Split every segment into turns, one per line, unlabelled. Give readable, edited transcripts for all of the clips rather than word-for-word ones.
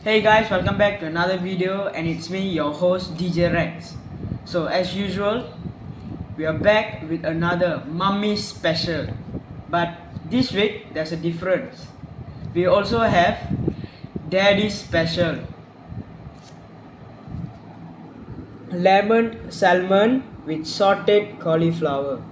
Hey guys, welcome back to another video, and it's me, your host DJ Rex. So as usual, we are back with another mummy special. But this week there's a difference. We also have daddy special. Lemon salmon with sauteed cauliflower.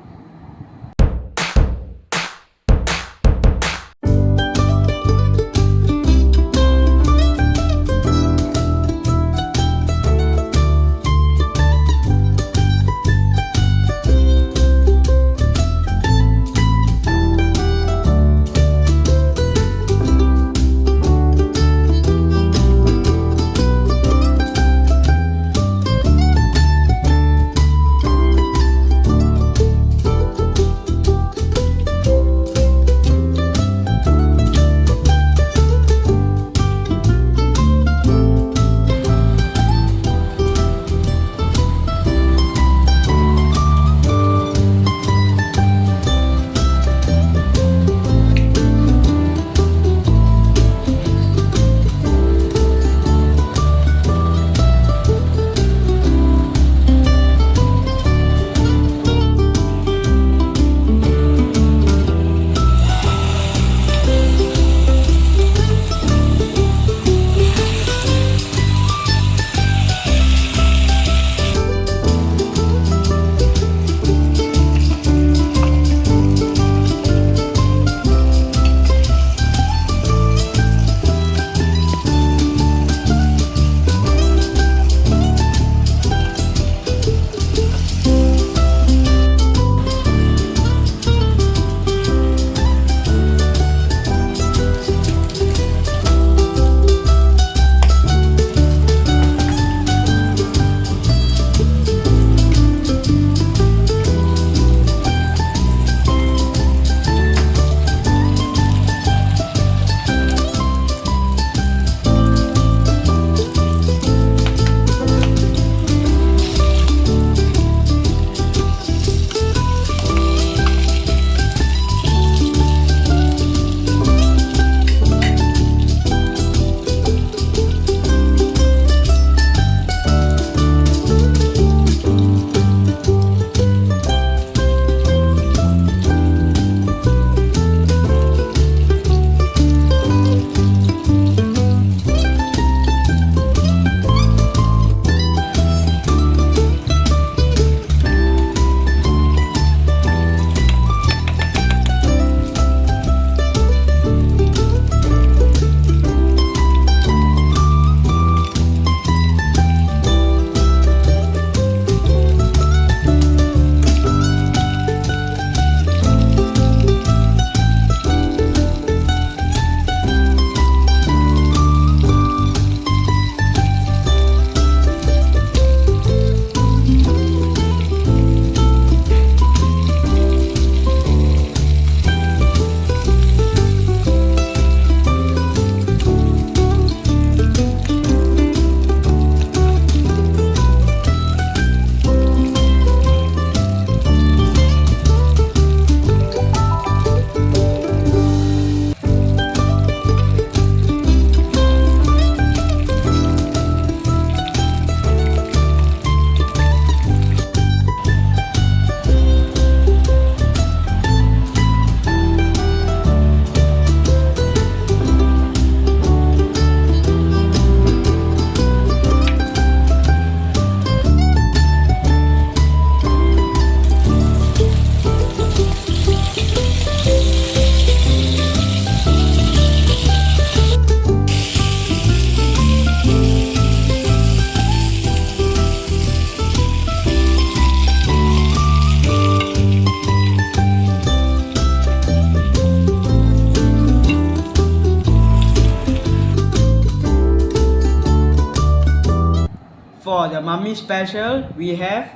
For the mummy special, we have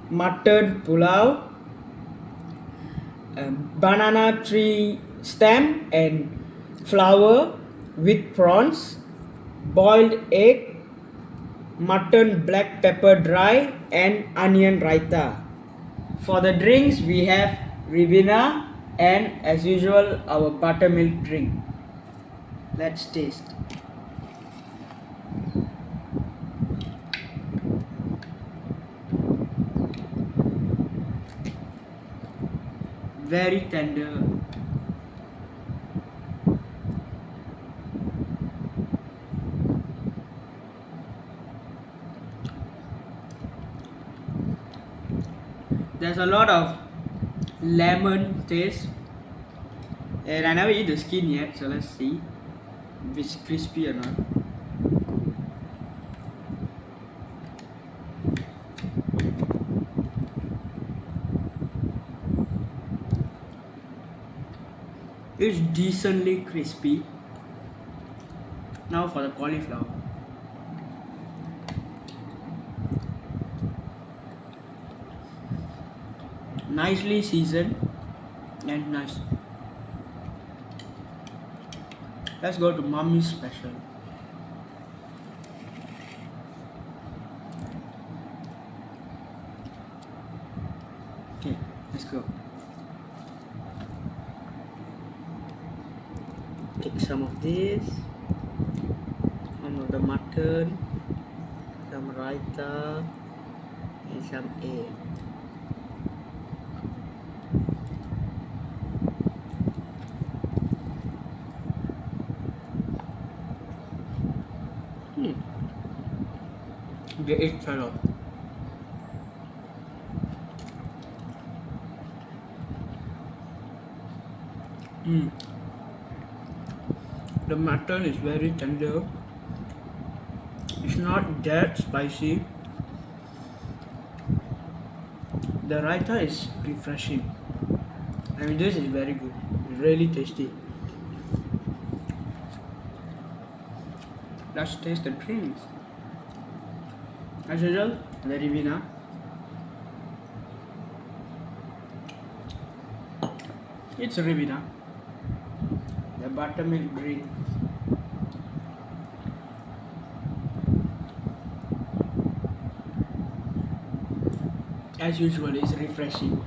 mutton pulao, banana tree stem and flour with prawns, boiled egg, mutton black pepper dry, and onion raita. For the drinks, we have Ribena and, as usual, our buttermilk drink. Let's taste. very tender. There's a lot of lemon taste, and I never eat the skin yet, so let's see if it's crispy or not. It's decently crispy. Now for the cauliflower. Nicely seasoned and nice. Let's go to mommy's special. Okay, let's go. Take some of this, some of the mutton, some raita, and some egg. The egg fell off. The mutton is very tender. It's not that spicy. The raita is refreshing. I mean, this is very good. It's really tasty. Let's taste the drinks. As usual, the Ribena. It's a Ribena. The buttermilk drink. As usual, it's refreshing.